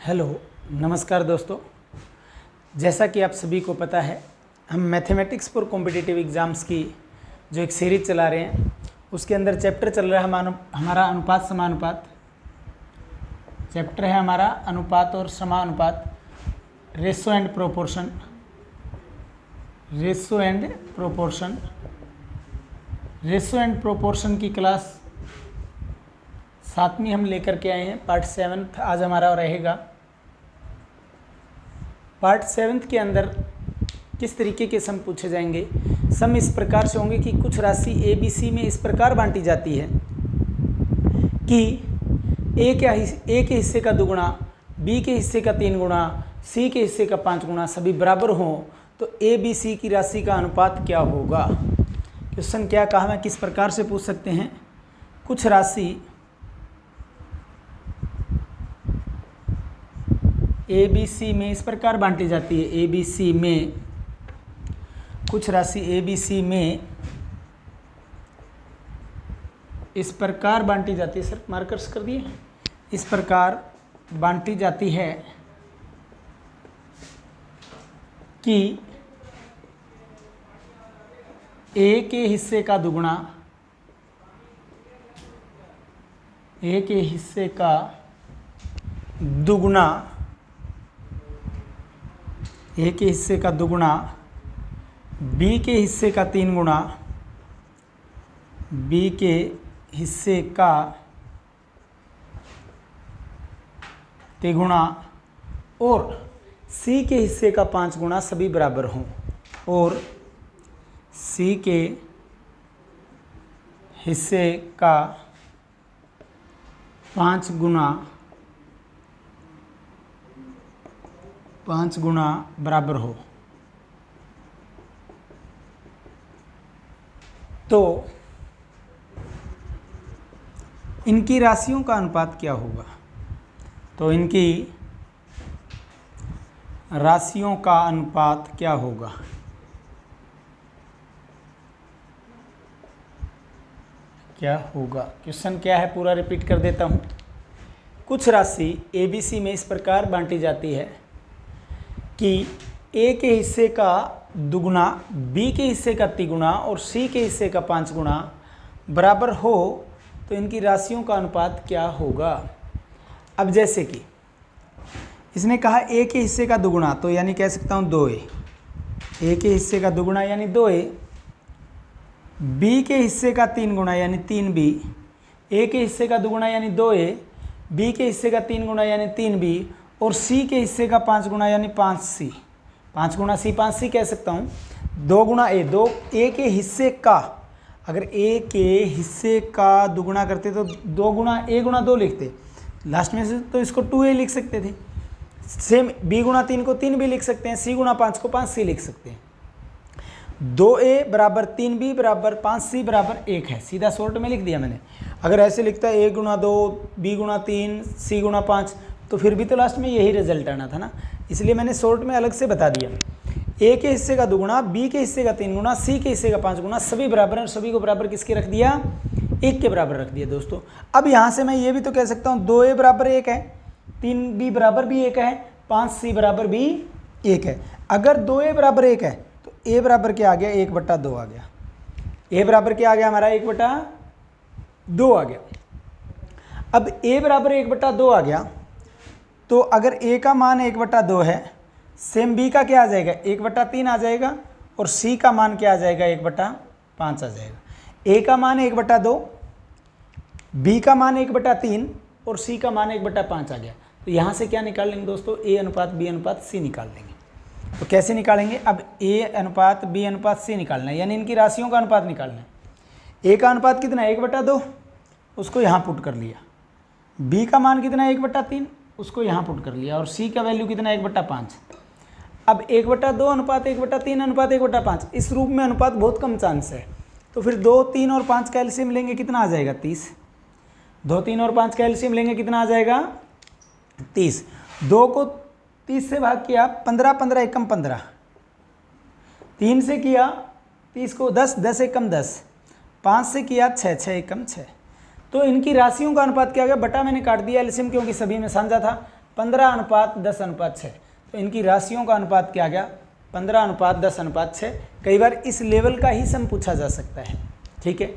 Hello, नमस्कार दोस्तों। जैसा कि आप सभी को पता है, हम मैथमेटिक्स फॉर कॉम्पिटिटिव एग्ज़ाम्स की जो एक सीरीज चला रहे हैं, उसके अंदर चैप्टर चल रहा है हमारा अनुपात समानुपात। चैप्टर है हमारा अनुपात और समानुपात, ratio and proportion. Ratio and proportion की क्लास 7वीं हम लेकर के आए हैं। पार्ट 7 आज हमारा रहेगा। पार्ट 7 के अंदर किस तरीके के सम पूछे जाएंगे। सम इस प्रकार से होंगे कि कुछ राशि ए बी सी में इस प्रकार बांटी जाती है कि ए के हिस्से का दुगुना, बी के हिस्से का 3 गुना, सी के हिस्से का 5 गुना सभी बराबर हों, तो ए बी सी की राशि का अनुपात क्या होगा। क्वेश्चन क्या कहा है, किस प्रकार से पूछ सकते हैं। कुछ राशि ए बी सी में इस प्रकार बांटी जाती है। ए बी सी में कुछ राशि ए बी सी में इस प्रकार बांटी जाती है। सर मार्कर्स कर दिए। इस प्रकार बांटी जाती है कि ए के हिस्से का दुगुना, ए के हिस्से का दुगुना, ए के हिस्से का दुगुना, बी के हिस्से का 3 गुना, बी के हिस्से का तिगुना और सी के हिस्से का 5 गुना सभी बराबर हों, और सी के हिस्से का 5 गुना बराबर हो। तो इनकी राशियों का अनुपात क्या होगा। तो इनकी राशियों का अनुपात क्या होगा। क्या होगा, क्वेश्चन क्या है पूरा रिपीट कर देता हूँ। कुछ राशि ए बी सी में इस प्रकार बांटी जाती है कि ए के हिस्से का दुगुना, बी के हिस्से का तिगुना और सी के हिस्से का 5 गुना बराबर हो, तो इनकी राशियों का अनुपात क्या होगा। अब जैसे कि इसने कहा ए के हिस्से का दुगुना, तो यानी कह सकता हूँ 2a। ए के हिस्से का दुगुना यानी 2a, बी के हिस्से का 3 गुना यानी 3b, ए के हिस्से का दुगुना यानी 2a, बी के हिस्से का 3 गुना यानी 3b और सी के हिस्से का 5 गुना यानी 5c। 5 गुना सी 5c कह सकता हूँ। 2 गुना ए, 2 ए के हिस्से का, अगर ए के हिस्से का दुगुना करते तो 2 गुना ए गुना 2 लिखते, लास्ट में से तो इसको 2a लिख सकते थे। सेम बी गुना 3 को 3 भी लिख सकते हैं, सी गुना 5 को 5c लिख सकते हैं। 2a बराबर 3b बराबर 5c बराबर 1 है, सीधा शॉर्ट में लिख दिया मैंने। अगर ऐसे लिखता है a Guna 2, b Guna 3, c गुना 5, तो फिर भी तो लास्ट में यही रिजल्ट आना था ना, इसलिए मैंने शॉर्ट में अलग से बता दिया। ए के हिस्से का दुगुना, बी के हिस्से का 3 गुना, सी के हिस्से का 5 गुना सभी बराबर हैं, सभी को बराबर किसके रख दिया, 1 के बराबर रख दिया दोस्तों। अब यहाँ से मैं ये भी तो कह सकता हूँ 2a बराबर 1 है, 3b बराबर भी 1 है, 5c बराबर भी 1 है। अगर 2a बराबर 1 है तो a बराबर क्या आ गया, 1/2 आ गया। a बराबर क्या आ गया हमारा, 1/2 आ गया। अब a बराबर 1/2 आ गया, तो अगर a का मान 1/2 है, सेम b का क्या आ जाएगा, 1/3 आ जाएगा, और c का मान क्या आ जाएगा, 1/5 आ जाएगा। a का मान 1/2, b का मान 1/3 और c का मान 1/5 आ गया। तो यहाँ से क्या निकाल लेंगे दोस्तों, a अनुपात b अनुपात c निकाल लेंगे। तो कैसे निकालेंगे, अब a अनुपात b अनुपात c निकालना है, यानी इनकी राशियों का अनुपात निकालना है। a का अनुपात कितना है, 1/2, उसको यहाँ पुट कर लिया। b का मान कितना है, 1/3, उसको यहाँ पुट कर लिया, और c का वैल्यू कितना है, 1/5। अब 1/2 अनुपात 1/3 अनुपात 1/5, इस रूप में अनुपात बहुत कम चांस है। तो फिर 2, 3 और 5 का एलसीएम लेंगे, कितना आ जाएगा, 30। 2, 3 और 5 का एलसीएम लेंगे, कितना आ जाएगा, 30। 2 को 30 से भाग किया, 15, 15 एकम 15, 3 से किया 30 को 10, 10 एकम 10, 5 से किया 6, 6 एकम 6। तो इनकी राशियों का अनुपात क्या आ गया, बटा मैंने काट दिया एलसीएम क्योंकि सभी में साझा था, 15:10:6। तो इनकी राशियों का अनुपात क्या आ गया? 15:10:6। कई बार इस लेवल का ही सम पूछा जा सकता है, ठीक है।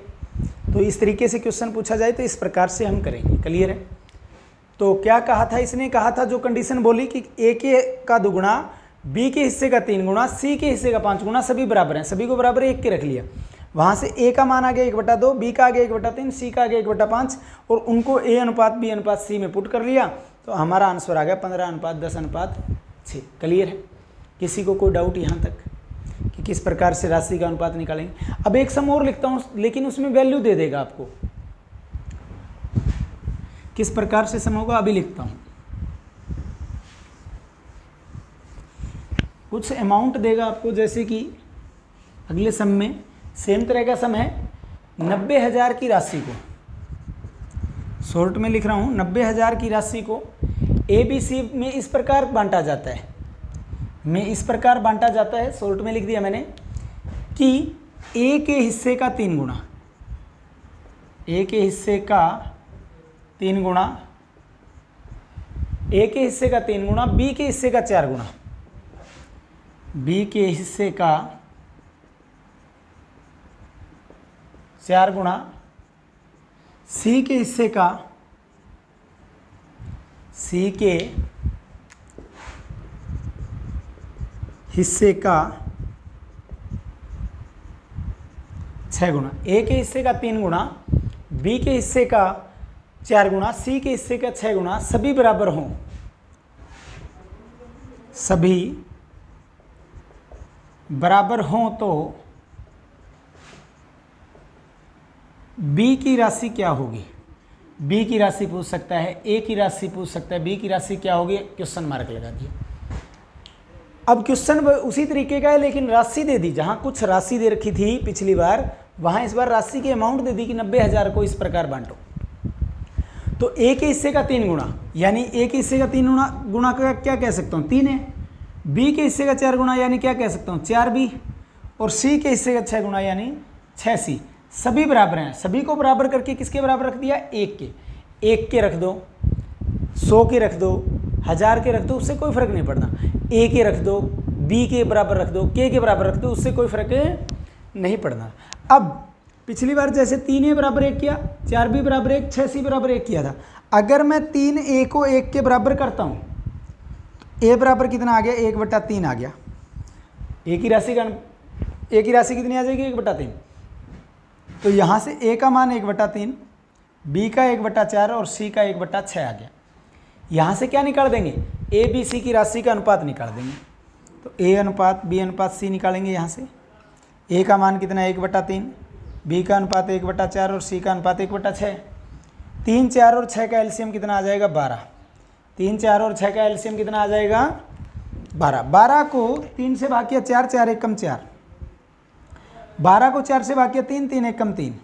तो इस तरीके से क्वेश्चन पूछा जाए तो इस प्रकार से हम करेंगे। क्लियर है? तो क्या कहा था इसने? कहा था जो कंडीशन बोली कि ए के का दुगुना, बी के हिस्से का 3 गुना, सी के हिस्से का 5 गुना, सभी बराबर हैं, सभी को बराबर 1 के रख लिया। वहाँ से ए का मान आ गया 1/2, बी का आ गया 1/3, सी का आ गया 1/5 और उनको ए अनुपात बी अनुपात सी में पुट कर लिया। तो हमारा आंसर आ गया 15:10:6। क्लियर है? किसी को कोई डाउट यहाँ तक कि किस प्रकार से राशि का अनुपात निकालेंगे? अब एक सम और लिखता हूँ, लेकिन उसमें वैल्यू दे देगा आपको। किस प्रकार से सम होगा अभी लिखता हूँ। कुछ अमाउंट देगा आपको, जैसे कि अगले सम में सेम तरह का सम है। 90,000 की राशि को, शॉर्ट में लिख रहा हूँ, 90,000 की राशि को ए बी सी में इस प्रकार बांटा जाता है, शॉर्ट में लिख दिया मैंने कि ए के हिस्से का 3 गुना, ए के हिस्से का 3 गुना, ए के हिस्से का 3 गुना, बी के हिस्से का 4 गुना, बी के हिस्से का 4 गुना, सी के हिस्से का 6 गुना, ए के हिस्से का 3 गुना, बी के हिस्से का 4 गुना, सी के हिस्से का 6 गुना, सभी बराबर हों, तो बी की राशि क्या होगी? बी की राशि पूछ सकता है, ए की राशि पूछ सकता है, बी की राशि क्या होगी? क्वेश्चन मार्क लगा दिया। अब क्वेश्चन उसी तरीके का है, लेकिन राशि दे दी। जहां कुछ राशि दे रखी थी पिछली बार, वहां इस बार राशि की अमाउंट दे दी कि 90,000 को इस प्रकार बांटो। तो ए के हिस्से का 3 गुना, यानी ए के हिस्से का 3 गुना का क्या कह सकता हूँ? 3 है। बी के हिस्से का 4 गुना, यानी क्या कह सकता हूँ? 4 बी। और सी के हिस्से का 6 गुना, यानी 6 सी। सभी बराबर हैं, सभी को बराबर करके किसके बराबर रख दिया? 1 के। 1 के रख दो, 100 के रख दो, 1000 के रख दो, उससे कोई फर्क नहीं पड़ता। ए के रख दो, बी के बराबर रख दो, के बराबर रख दो, उससे कोई फर्क नहीं पड़ना। अब पिछली बार जैसे 3 ए बराबर 1 किया, 4 बी बराबर 1, 6 सी बराबर 1 किया था। अगर मैं 3 ए को 1 के बराबर करता हूँ, तो ए बराबर कितना आ गया? 1/3 आ गया। ए की राशि कितनी आ जाएगी? 1/3। तो यहाँ से ए का मान 1/3, बी का 1/4 और सी का 1/6 आ गया। यहाँ से क्या निकाल देंगे? ए बी सी की राशि का अनुपात निकाल देंगे। तो ए अनुपात बी अनुपात सी निकालेंगे। यहाँ से ए का मान कितना है? 1/3, बी का अनुपात 1/4 और सी का अनुपात 1/6। 3, 4 और 6 का एलसीएम कितना आ जाएगा? 12। 3, 4 और 6 का एलसीएम कितना आ जाएगा? 12। 12 को 3 से भाग किया 4, 4 एकम 4। 12 को 4 से भाग किया 3, 3 एकम 3।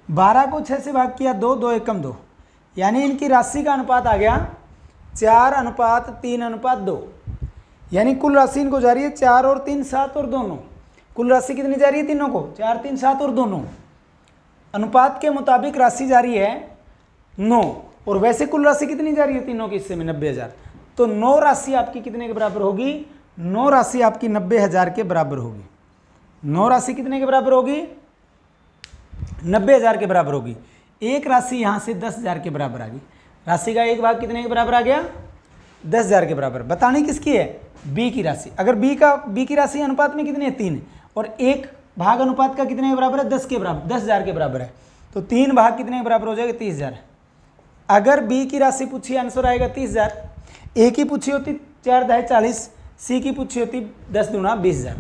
12 को 6 से भाग किया 2, 2 एकम 2। यानी इनकी राशि का अनुपात आ गया 4:3:2। यानी कुल राशि इनको जा रही है 4 और 3 7 और दोनों। कुल राशि कितनी जा रही है तीनों को? 4, 3, 7 और दोनों। अनुपात के मुताबिक राशि जा रही है 9। और वैसे कुल राशि कितनी जा रही है तीनों के हिस्से में? 90,000। तो 9 राशि आपकी कितने के बराबर होगी? 9 राशि आपकी 90,000 के बराबर होगी। 9 राशि कितने के बराबर होगी? 90,000 के बराबर होगी। एक राशि यहाँ से 10,000 के बराबर आ गई। राशि का एक भाग कितने के बराबर आ गया? 10,000 के बराबर। बतानी किसकी है? बी की राशि। अगर बी की राशि अनुपात में कितनी है? 3। और एक भाग अनुपात का कितने के बराबर है? 10 के बराबर, 10,000 के बराबर है। तो 3 भाग कितने के बराबर हो जाएगा? 30,000। अगर बी की राशि पूछी, आंसर आएगा 30,000। ए की पूछी होती 4 × 40, सी की पूछी होती 10 × 20,000।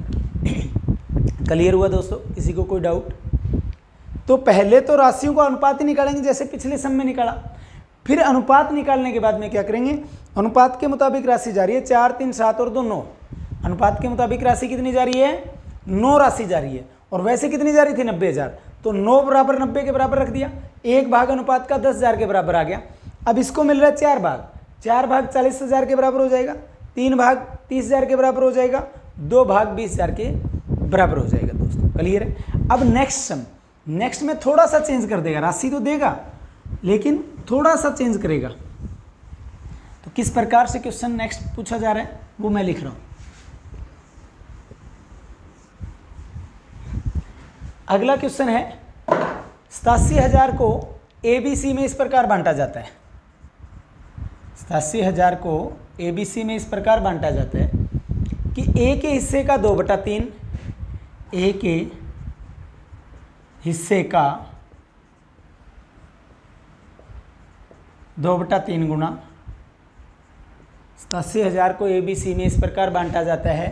क्लियर हुआ दोस्तों? किसी को कोई डाउट? तो पहले तो राशियों का अनुपात ही निकालेंगे जैसे पिछले सम में निकाला। फिर अनुपात निकालने के बाद में क्या करेंगे? अनुपात के मुताबिक राशि जा रही है 4, 3, 7 और 2, 9। अनुपात के मुताबिक राशि कितनी जा रही है? 9 राशि जा रही है। और वैसे कितनी जा रही थी? 90,000। तो 9 बराबर 90 के बराबर रख दिया। एक भाग अनुपात का 10,000 के बराबर आ गया। अब इसको मिल रहा है 4 भाग। 4 भाग 40,000 के बराबर हो जाएगा। 3 भाग 30,000 के बराबर हो जाएगा। 2 भाग 20,000 के बराबर हो जाएगा दोस्तों। क्लियर है? अब नेक्स्ट सम, नेक्स्ट में थोड़ा सा चेंज कर देगा। राशि तो देगा लेकिन थोड़ा सा चेंज करेगा। तो किस प्रकार से क्वेश्चन नेक्स्ट पूछा जा रहा है वो मैं लिख रहा हूं। अगला क्वेश्चन है 87,000 को ABC में इस प्रकार बांटा जाता है। 87,000 को ABC में इस प्रकार बांटा जाता है कि A के हिस्से का 2/3, A के हिस्से का 2/3 गुना 87,000 को ABC में इस प्रकार बांटा जाता है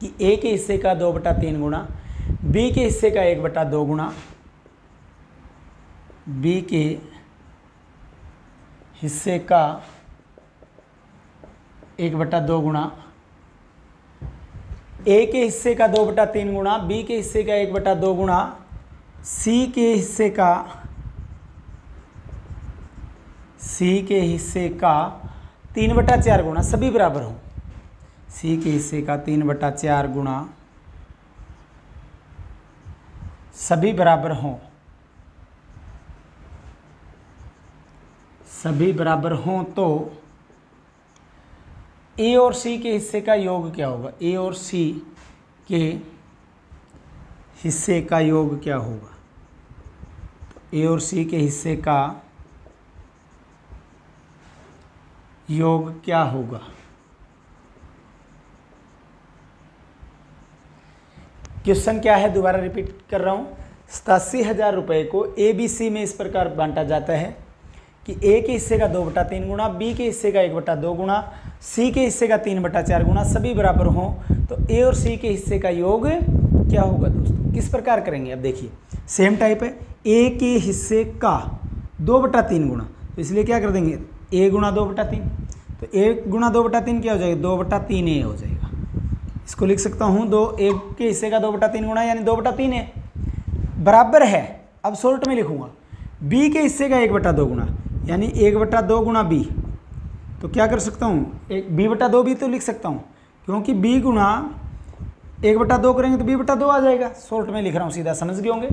कि A के हिस्से का 2/3 गुना B के हिस्से का 1/2 गुना B के हिस्से का 1/2 गुना A के हिस्से का 2/3 गुना B के हिस्से का 1/2 गुना C के हिस्से का 3/4 गुना सभी बराबर हों। C के हिस्से का 3/4 गुना सभी बराबर हों, तो A और C के हिस्से का योग क्या होगा? A और C के हिस्से का योग क्या होगा? A और C के हिस्से का योग क्या होगा? क्वेश्चन क्या है दोबारा रिपीट कर रहा हूँ। 87,000 रुपये को ABC में इस प्रकार बांटा जाता है कि A के हिस्से का 2/3 गुना B के हिस्से का 1/2 गुना C के हिस्से का 3/4 गुना सभी बराबर हों, तो A और C के हिस्से का योग क्या होगा दोस्तों? किस प्रकार करेंगे? अब देखिए सेम टाइप है। A के हिस्से का 2/3 गुना, तो इसलिए क्या कर देंगे A गुना 2/3, तो A गुना 2/3 क्या हो जाएगा? 2/3A हो जाएगा। इसको लिख सकता हूँ A के हिस्से का 2/3 गुना यानी 2/3A बराबर है। अब शॉर्ट में लिखूंगा B के हिस्से का 1/2 गुना यानी 1/2 गुना B, तो क्या कर सकता हूँ B/2 भी तो लिख सकता हूँ, क्योंकि B गुना 1/2 करेंगे तो B/2 आ जाएगा। शॉर्ट में लिख रहा हूँ, सीधा समझ गए होंगे।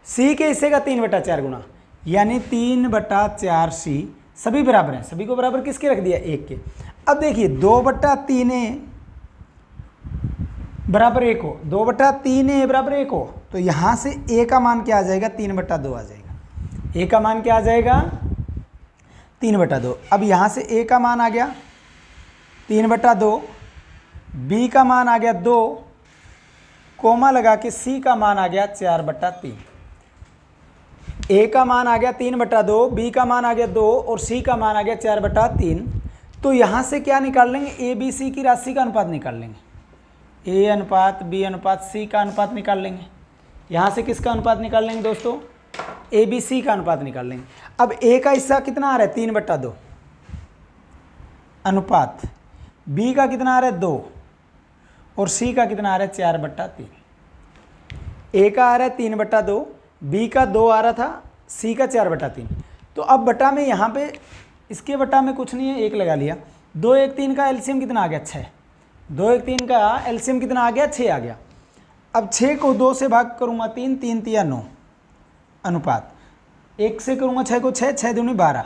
C के हिस्से का 3/4 गुना यानी 3/4 C सभी बराबर हैं। सभी को बराबर किसके रख दिया? 1 के। अब देखिए 2/3A बराबर 1 हो, 2/3A बराबर 1 हो, तो यहाँ से A का मान क्या आ जाएगा? 3/2 आ जाएगा। A का मान क्या आ जाएगा? 3/2। अब यहाँ से A का मान आ गया 3/2, B का मान आ गया 2, कोमा लगा के C का मान आ गया 4/3। A का मान आ गया 3/2, B का मान आ गया 2 और C का मान आ गया 4/3। तो यहाँ से क्या निकाल लेंगे? A B C की राशि का अनुपात निकाल लेंगे। A अनुपात B अनुपात C का अनुपात निकाल लेंगे। यहाँ से किसका अनुपात निकाल लेंगे दोस्तों? A B C का अनुपात निकाल लेंगे। अब A का हिस्सा कितना आ रहा है? 3/2 अनुपात B का कितना आ रहा है? 2 और C का कितना आ रहा है? 4/3। A का आ रहा है 3/2, B का 2 आ रहा था, C का 4/3। तो अब बटा में यहाँ पे इसके बटा में कुछ नहीं है, 1 लगा लिया। 2 1 3 का एलसीएम कितना आ गया? 6। 2 1 3 का एलसीएम कितना आ गया? 6 आ गया। अब 6 को 2 से भाग करूँगा 3, 3 तिया 9 अनुपात 1 से करूँगा 6 को 6, 6 दूनी 12,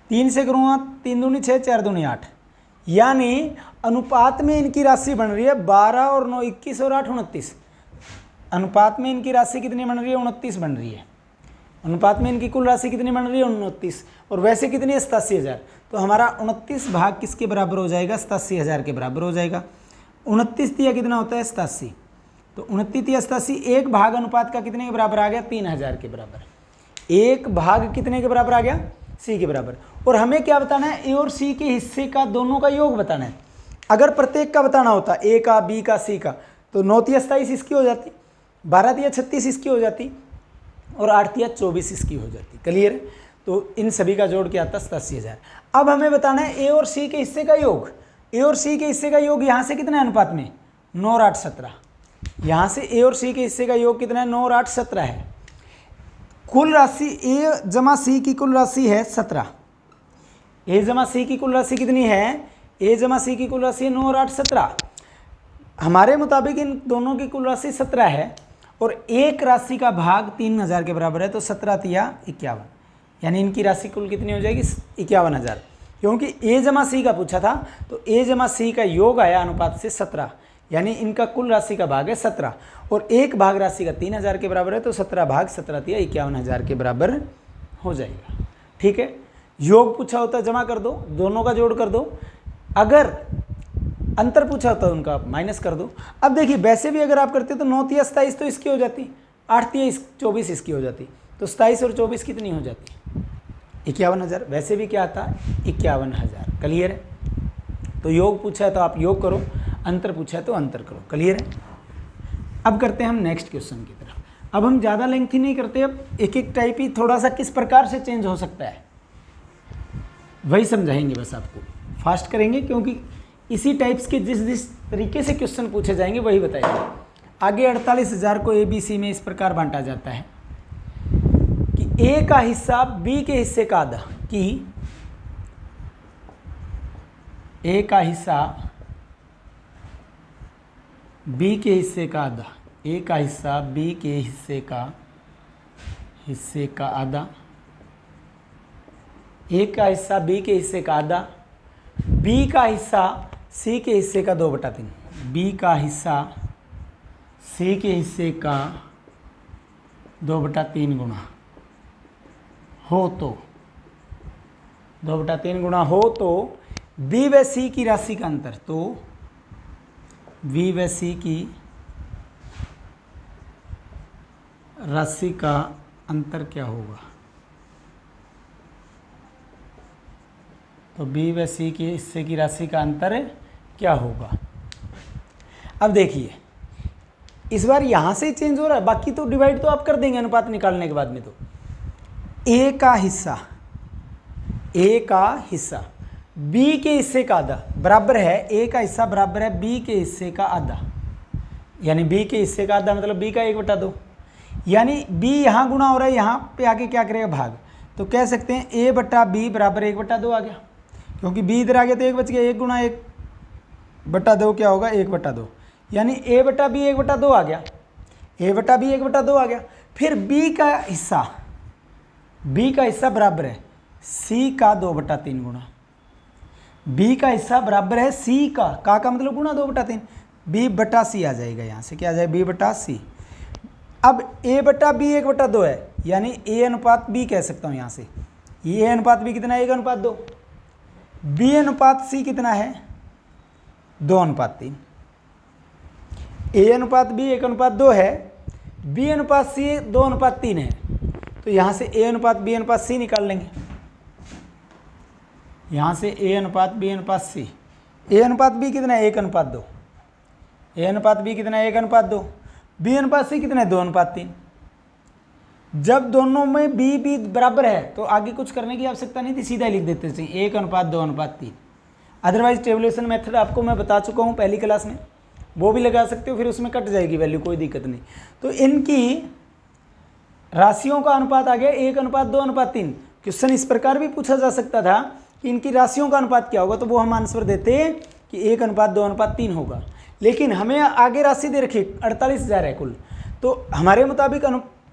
3 से करूँगा 3 दूनी 6, 4 दूनी 8, यानी अनुपात में इनकी राशि बन रही है 12 और 9 21 और 8 29। अनुपात में इनकी राशि कितनी बन रही है? 29 बन रही है। अनुपात में इनकी कुल राशि कितनी बन रही है? 29। और वैसे कितनी है? 87,000। तो हमारा 29 भाग किसके बराबर हो जाएगा? 87,000 के बराबर हो जाएगा। 29 तिया कितना होता है? 87। तो 29 तिया 87, 1 भाग अनुपात का कितने के बराबर आ गया? 3,000 के बराबर। 1 भाग कितने के बराबर आ गया? C के बराबर। और हमें क्या बताना है? A और C के हिस्से का दोनों का योग बताना है। अगर प्रत्येक का बताना होता A का, B का, C का, तो 9 तिया 27 इसकी हो जाती, 12 तिया 36 इसकी हो जाती और 8 तिया 24 इसकी हो जाती। क्लियर? तो इन सभी का जोड़ क्या आता? 87,000। अब हमें बताना है A और C के हिस्से का योग। A और C के हिस्से का योग यहाँ से कितना है अनुपात में? 9 और 8 17। यहाँ से A और C के हिस्से का योग कितना है? 9 और 8 17 है। कुल राशि A जमा C की कुल राशि है 17। A जमा C की कुल राशि कितनी है? A जमा C की कुल राशि 9 और 8 17। हमारे मुताबिक इन दोनों की कुल राशि 17 है और एक राशि का भाग 3,000 के बराबर है, तो 17 तिया 51, यानी इनकी राशि कुल कितनी हो जाएगी 51,000। क्योंकि ए जमा सी का पूछा था तो ए जमा सी का योग आया अनुपात से 17, यानी इनका कुल राशि का भाग है 17 और एक भाग राशि का 3,000 के बराबर है, तो 17 भाग 17 दिया 51,000 के बराबर हो जाएगा। ठीक है, योग पूछा होता जमा कर दो, दोनों का जोड़ कर दो, अगर अंतर पूछा होता है उनका माइनस कर दो। अब देखिए वैसे भी अगर आप करते तो 9 तिया 27 तो इसकी हो जाती, 8 तिया 24 इसकी हो जाती, तो 27 और 24 कितनी हो जाती 51,000। वैसे भी क्या आता 51,000। क्लियर है, तो योग पूछा है तो आप योग करो, अंतर पूछा है तो अंतर करो। क्लियर है। अब करते हैं हम नेक्स्ट क्वेश्चन की तरफ। अब हम ज़्यादा लेंथी नहीं करते, अब एक एक टाइप ही थोड़ा सा किस प्रकार से चेंज हो सकता है वही समझाएंगे, बस आपको फास्ट करेंगे क्योंकि इसी टाइप्स के जिस जिस तरीके से क्वेश्चन पूछे जाएंगे वही बताएंगे। आगे 48,000 को ABC में इस प्रकार बांटा जाता है कि A का हिस्सा B के हिस्से का आधा, कि A का हिस्सा B के हिस्से का आधा, A का हिस्सा B के हिस्से का आधा, A का हिस्सा B के हिस्से का आधा, B का हिस्सा C के हिस्से का 2/3, B का हिस्सा C के हिस्से का 2/3 गुना हो तो 2/3 गुना हो तो B व C की राशि का अंतर, तो B व C की राशि का अंतर क्या होगा, तो B व C के हिस्से की राशि का अंतर क्या होगा। अब देखिए इस बार यहाँ से चेंज हो रहा है, बाकी तो डिवाइड तो आप कर देंगे अनुपात निकालने के बाद में। तो A का हिस्सा B के हिस्से का आधा बराबर है, A का हिस्सा बराबर है B के हिस्से का आधा, यानी B के हिस्से का आधा मतलब B का 1/2, यानी B यहाँ गुणा हो रहा है, यहाँ पे आके क्या करेगा भाग, तो कह सकते हैं A बटा B बराबर 1/2 आ गया, क्योंकि B इधर आ गया तो 1 बच गया, 1 गुणा 1/2 क्या होगा 1/2, यानी A बटा B 1/2 आ गया, A बटा B 1/2 आ गया। फिर B का हिस्सा बराबर है C का 2/3 गुणा, B का हिस्सा बराबर है C का मतलब गुणा 2/3, B बटा C आ जाएगा, यहाँ से क्या आ जाएगा B बटा C। अब A बटा B 1/2 है, यानी A अनुपात B कह सकता हूँ यहाँ से, ये A अनुपात B कितना है 1/2, B अनुपात C कितना है 2/3, A अनुपात B 1/2 है, B अनुपात C 2/3 है, तो यहाँ से A अनुपात B अनुपात C निकाल लेंगे, यहाँ से A अनुपात B अनुपात C, A अनुपात B कितना है 1/2, A अनुपात B कितना है 1/2, B अनुपात C कितना है 2/3। जब दोनों में B बराबर है तो आगे कुछ करने की आवश्यकता नहीं थी, सीधा लिख देते थे 1/2/3। अदरवाइज टेबुलेशन मेथड आपको मैं बता चुका हूँ पहली क्लास में, वो भी लगा सकते हो, फिर उसमें कट जाएगी वैल्यू, कोई दिक्कत नहीं। तो इनकी राशियों का अनुपात आ गया 1/2/3। क्वेश्चन इस प्रकार भी पूछा जा सकता था कि इनकी राशियों का अनुपात क्या होगा, तो वो हम आंसर देते कि 1/2/3 होगा, लेकिन हमें आगे राशि दे रखी 48,000 है कुल, तो हमारे मुताबिक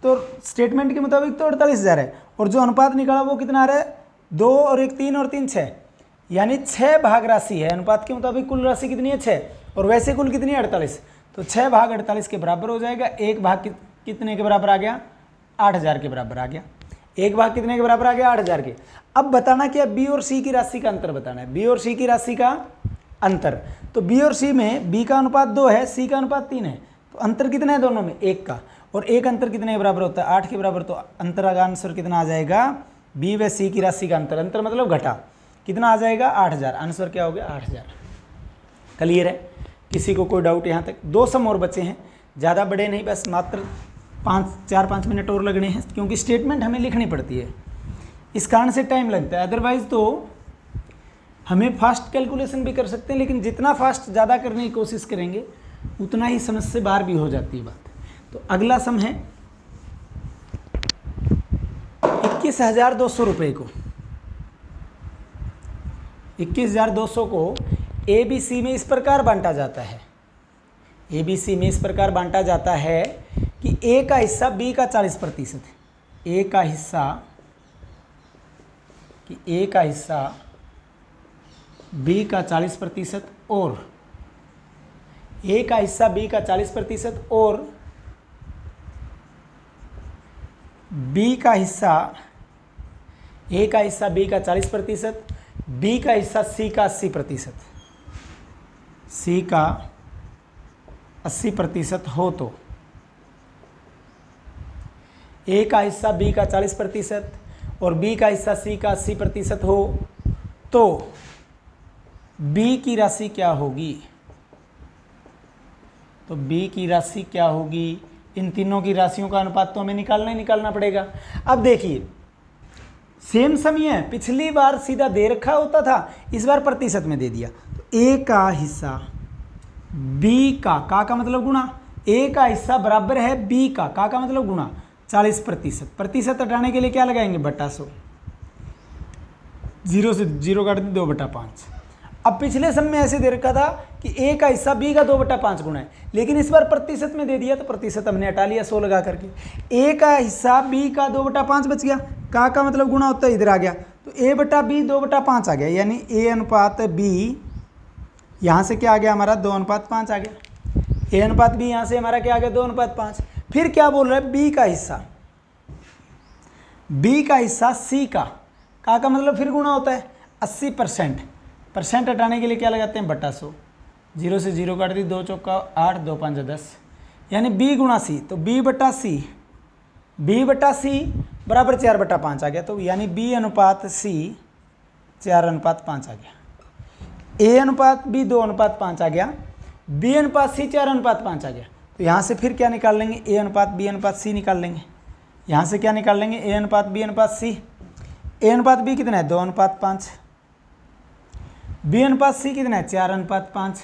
तो स्टेटमेंट के मुताबिक तो 48,000 है, और जो अनुपात निकाला वो कितना आ रहा है 2 और 1 3 और 3 6, यानी 6 भाग राशि है। अनुपात के मुताबिक कुल राशि कितनी है 6, और वैसे कुल कितनी है 48, तो 6 भाग 48 के बराबर हो जाएगा। एक भाग कितने के बराबर आ गया 8,000 के बराबर आ गया, एक भाग कितने के बराबर आ गया 8,000 के। अब बताना क्या, बी और सी की राशि का अंतर बताना है, बी और सी की राशि का अंतर। तो बी और सी में बी का अनुपात 2 है, सी का अनुपात 3 है, तो अंतर कितना है दोनों में 1 का, और एक अंतर कितने के बराबर होता है 8 के बराबर, तो अंतर का आंसर कितना आ जाएगा बी व सी की राशि का अंतर, अंतर मतलब घटा, कितना आ जाएगा 8,000, आंसर क्या हो गया 8,000। क्लियर है, किसी को कोई डाउट यहाँ तक? 2 सम और बचे हैं, ज़्यादा बड़े नहीं, बस मात्र 4-5 मिनट और लगने हैं, क्योंकि स्टेटमेंट हमें लिखनी पड़ती है, इस कारण से टाइम लगता है। अदरवाइज़ तो हमें फास्ट कैलकुलेशन भी कर सकते हैं, लेकिन जितना फास्ट ज़्यादा करने की कोशिश करेंगे उतना ही समझ से बाहर भी हो जाती है बात। तो अगला सम है 21,200 रुपये को, 21,200 को ABC में इस प्रकार बांटा जाता है, ABC में इस प्रकार बांटा जाता है कि A का हिस्सा B का 40% है, A का हिस्सा कि ए का हिस्सा बी का 40% और ए का हिस्सा बी का 40% और बी का हिस्सा ए का हिस्सा बी का 40%, बी का हिस्सा सी का 80%, सी का 80% हो तो ए का हिस्सा बी का 40% और बी का हिस्सा सी का 80% हो तो बी की राशि क्या होगी? तो बी की राशि क्या होगी? इन तीनों की राशियों का अनुपात तो हमें निकालना ही निकालना पड़ेगा। अब देखिए सेम समय है, पिछली बार सीधा दे रखा होता था, इस बार प्रतिशत में दे दिया। तो ए का हिस्सा बी का मतलब गुणा, ए का हिस्सा बराबर है बी का मतलब गुणा 40%। प्रतिशत हटाने के लिए क्या लगाएंगे? बटा 100। 0 से 0 काट दी 2/5। अब पिछले समय में ऐसे दे रखा था कि ए का हिस्सा बी का 2/5 गुना है, लेकिन इस बार प्रतिशत में दे दिया तो प्रतिशत हमने हटा लिया 100 लगा करके। ए का हिस्सा बी का 2/5 बच गया, का मतलब गुणा होता है इधर आ गया, तो ए बटा बी 2/5 आ गया, यानी ए अनुपात बी यहाँ से क्या आ गया हमारा 2:5 आ गया। ए अनुपात बी यहाँ से हमारा क्या आ गया 2:5। फिर क्या बोल रहा है? बी का हिस्सा सी का मतलब फिर गुणा होता है 80%। परसेंट हटाने के लिए क्या लगाते हैं? बटा 100। 0 से 0 काट दी 2 चौका 8, 2 5 10, यानी बी गुणा सी, तो बी बटा सी बराबर 4/5 आ गया, तो यानी बी अनुपात सी 4:5 आ गया। ए अनुपात बी 2:5 आ गया, बी अनुपात सी 4:5 आ गया। तो यहाँ से फिर क्या निकाल लेंगे? ए अनुपात बी अनुपात सी निकाल लेंगे। यहाँ से क्या निकाल लेंगे? ए अनुपात बी अनुपात सी। ए अनुपात बी कितना है? 2:5। बी अनुपात सी कितना है? 4:5।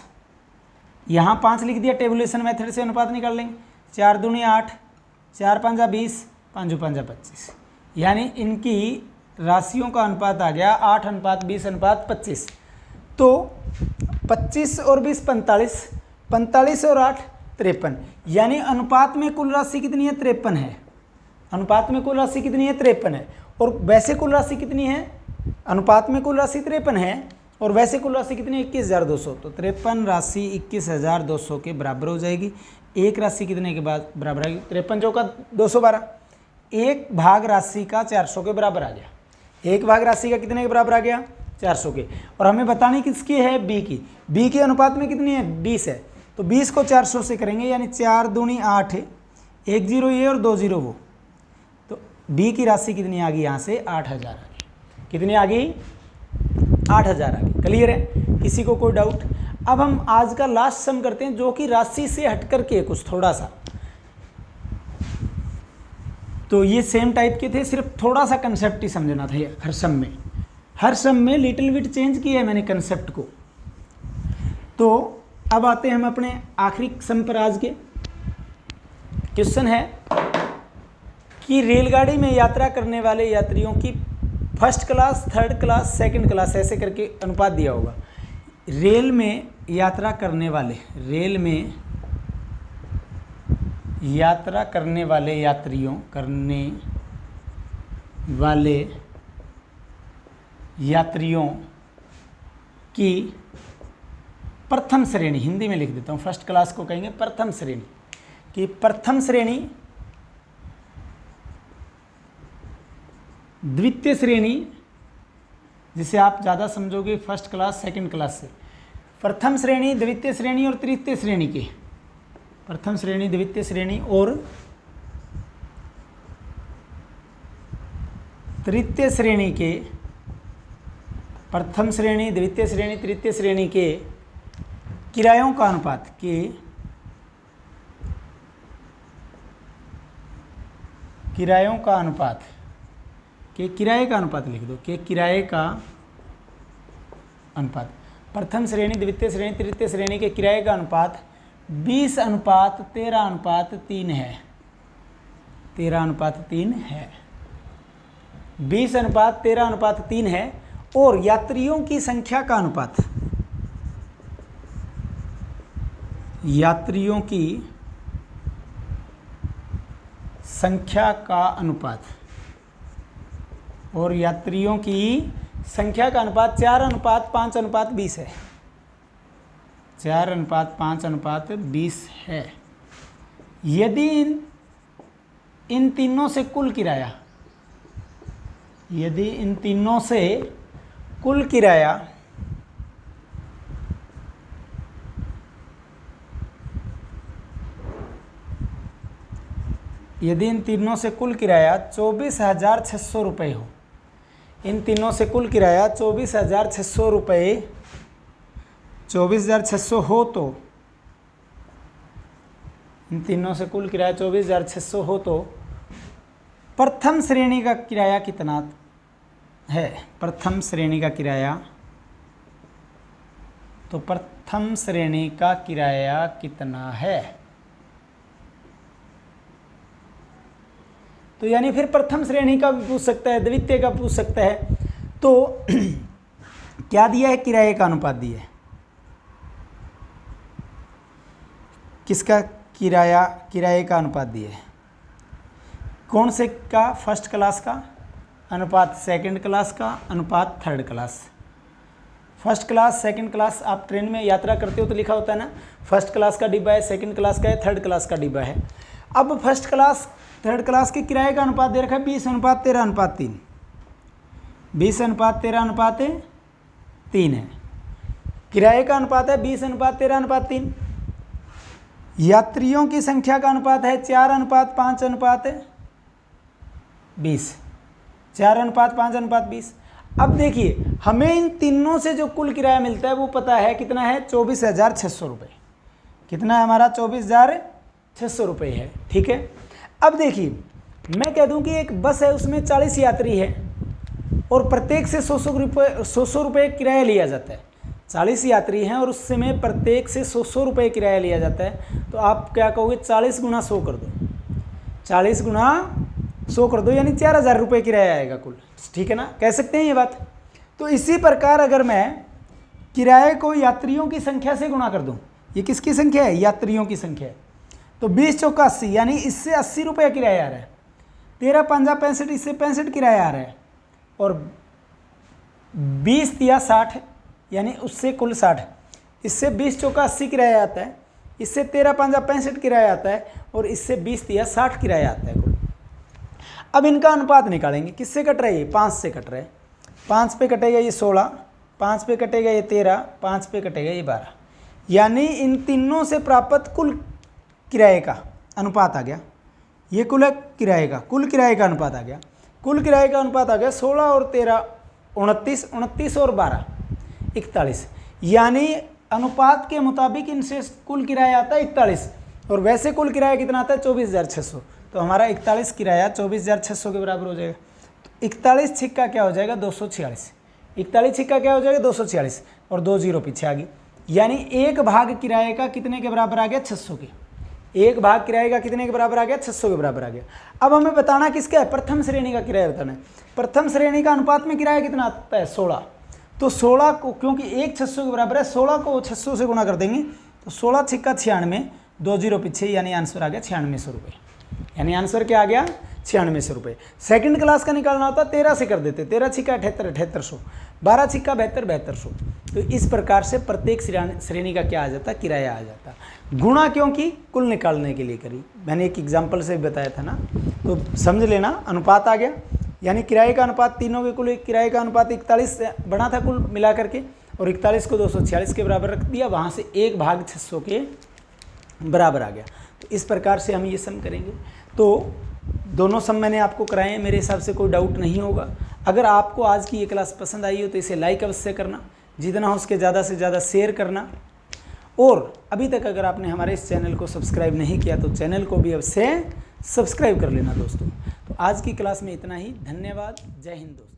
यहाँ 5 लिख दिया, टेबुलेशन मेथड से अनुपात निकाल लेंगे। 4 दूनी 8, 4 5 20, 5 5 25, यानी इनकी राशियों का अनुपात आ गया 8:20:25। तो 25 और 20 45, 45 और 8 53, यानी अनुपात में कुल राशि कितनी है? 53 है। अनुपात में कुल राशि कितनी है? 53 है। और वैसे कुल राशि कितनी है? अनुपात में कुल राशि 53 है और वैसे कुल राशि कितनी है? 21,200। तो 53 राशि 21,200 के बराबर हो जाएगी। एक राशि कितने के बाद बराबर आएगी? 53 चौका 212। एक भाग राशि का 400 के बराबर आ गया। एक भाग राशि का कितने के बराबर आ गया? 400 के। और हमें बतानी किसकी है? बी की। बी के अनुपात में कितनी है? 20 है। तो 20 को 400 से करेंगे, यानी 4 दूनी 8, 1 0 ये और 2 0 वो। तो बी की राशि कितनी आ गई? यहाँ से 8000 आ गई। कितनी आ गई? 8000 आ गई। क्लियर है? किसी को कोई डाउट? अब हम आज का लास्ट सम करते हैं, जो कि राशि से हट करके कुछ थोड़ा सा। तो ये सेम टाइप के थे, सिर्फ थोड़ा सा कंसेप्ट ही समझना था। हर सम में लिटिल बिट चेंज किया है मैंने कंसेप्ट को। तो अब आते हैं हम अपने आखिरी सम पर। आज के क्वेश्चन है कि रेलगाड़ी में यात्रा करने वाले यात्रियों की first class, third class, second class ऐसे करके अनुपात दिया होगा। रेल में यात्रा करने वाले यात्रियों की प्रथम श्रेणी, हिंदी में लिख देता हूँ, फर्स्ट क्लास को कहेंगे प्रथम श्रेणी की। प्रथम श्रेणी, द्वितीय श्रेणी, जिसे आप ज़्यादा समझोगे फर्स्ट क्लास सेकंड क्लास से। प्रथम श्रेणी, द्वितीय श्रेणी और तृतीय श्रेणी के, प्रथम श्रेणी, द्वितीय श्रेणी और तृतीय श्रेणी के, प्रथम श्रेणी, द्वितीय श्रेणी, तृतीय श्रेणी के किरायों का अनुपात किराए का अनुपात लिख दो, कि किराए का अनुपात। प्रथम श्रेणी, द्वितीय श्रेणी, तृतीय श्रेणी के किराए का अनुपात 20:13:3 है। 13:3 है। 20:13:3 है। और यात्रियों की संख्या का अनुपात, यात्रियों की संख्या का अनुपात और यात्रियों की संख्या का अनुपात 4:5:20 है। 4:5:20 है। यदि इन तीनों से कुल किराया, यदि इन तीनों से कुल किराया 24,600 रुपये हो, इन तीनों से कुल किराया 24,600 रुपये, 24,600 हो तो इन तीनों से कुल किराया 24,600 हो तो प्रथम श्रेणी का किराया कितना है? प्रथम श्रेणी का किराया, तो प्रथम श्रेणी का किराया कितना है? तो यानी फिर प्रथम श्रेणी का भी पूछ सकता है, द्वितीय का पूछ सकता है। तो क्या दिया है? किराए का अनुपात दिया है। किसका? किराए का अनुपात दिया है। कौन से का? फर्स्ट क्लास का अनुपात सेकंड क्लास का अनुपात third class. First class second class, आप ट्रेन में यात्रा करते हो तो लिखा होता है ना, फर्स्ट क्लास का डिब्बा है, सेकंड क्लास का है, थर्ड क्लास का डिब्बा है। अब फर्स्ट क्लास थर्ड क्लास के किराए का अनुपात दे रखा है 20:13:3, 20:13:3 है। किराए का अनुपात है 20:13:3। यात्रियों की संख्या का अनुपात है 4:5:20, 4:5:20। अब देखिए, हमें इन तीनों से जो कुल किराया मिलता है वो पता है कितना है? 24,600 रुपये। कितना है हमारा? 24,600 रुपये है। ठीक है। अब देखिए, मैं कह दूं कि एक बस है, उसमें 40 यात्री है और प्रत्येक से 100 रुपये किराया लिया जाता है। 40 यात्री हैं और उससे में प्रत्येक से 100 रुपये किराया लिया जाता है। तो आप क्या कहोगे? 40 × 100 कर दो, 40 × 100 कर दो, यानी 4,000 रुपये किराया आएगा कुल। ठीक है ना, कह सकते हैं ये बात। तो इसी प्रकार अगर मैं किराए को यात्रियों की संख्या से गुणा कर दूं, ये किसकी संख्या है? यात्रियों की संख्या है। तो 20 चौका 80, यानी इससे 80 रुपये किराया आ रहा है। 13×5 65, इससे 65 किराया आ रहा है। और 20 × 60, यानी उससे कुल 60। इससे 20 चौका 80 किराया आता है, इससे 13×5 65 किराया आता है, और इससे 20 × 60 किराया आता है कुल। अब इनका अनुपात निकालेंगे। किससे कट रहा है? ये 5 से कट रहा है। 5 पे कटेगा ये 16, 5 पे कटेगा ये 13, 5 पे कटेगा ये 12, यानी इन तीनों से प्राप्त कुल किराए का अनुपात आ गया। ये कुल किराए का अनुपात आ गया। कुल किराए का अनुपात आ गया 16 और 13 29, 29 और 12 41, यानी अनुपात के मुताबिक इनसे कुल किराया आता है 41, और वैसे कुल किराया कितना आता है? 24,600। तो हमारा 41 किराया 24,600 के बराबर हो जाएगा। तो 41 छिक्का क्या हो जाएगा? 246। 41 छिक्का क्या हो जाएगा? 246, और 2 जीरो पीछे आ गई, यानी एक भाग किराए का कितने के बराबर आ गया? 600 के। एक भाग किराए का कितने के बराबर आ गया? 600 के बराबर आ गया। अब हमें बताना किसका है? प्रथम श्रेणी का किराया बताना है। प्रथम श्रेणी का अनुपात में किराया कितना आता है? 16। तो 16 को, क्योंकि एक 600 के बराबर है, 16 को 600 से गुणा कर देंगे, तो 16 छिक्का 96, 2 जीरो पीछे, यानी आंसर आ गया 9600 रुपये। यानी आंसर क्या आ गया? 9600 रुपये। सेकंड क्लास का निकालना होता 13 से कर देते, 13 छिक्का 78, 7800, 12 छिक्का 72, 7200। तो इस प्रकार से प्रत्येक श्रेणी का क्या आ जाता? किराया आ जाता। गुणा क्योंकि कुल निकालने के लिए करी, मैंने एक एग्जाम्पल से बताया था ना, तो समझ लेना। अनुपात आ गया, यानी किराए का अनुपात, तीनों के कुल किराए का अनुपात 41 बना था कुल मिला करके, और 41 को 246 के बराबर रख दिया, वहाँ से एक भाग 600 के बराबर आ गया। तो इस प्रकार से हम ये सम करेंगे। तो दोनों सम मैंने आपको कराए हैं, मेरे हिसाब से कोई डाउट नहीं होगा। अगर आपको आज की ये क्लास पसंद आई हो तो इसे लाइक अवश्य करना, जितना हो उसके ज़्यादा से ज़्यादा शेयर करना, और अभी तक अगर आपने हमारे इस चैनल को सब्सक्राइब नहीं किया तो चैनल को भी अवश्य सब्सक्राइब कर लेना दोस्तों। तो आज की क्लास में इतना ही। धन्यवाद। जय हिंद दोस्तों।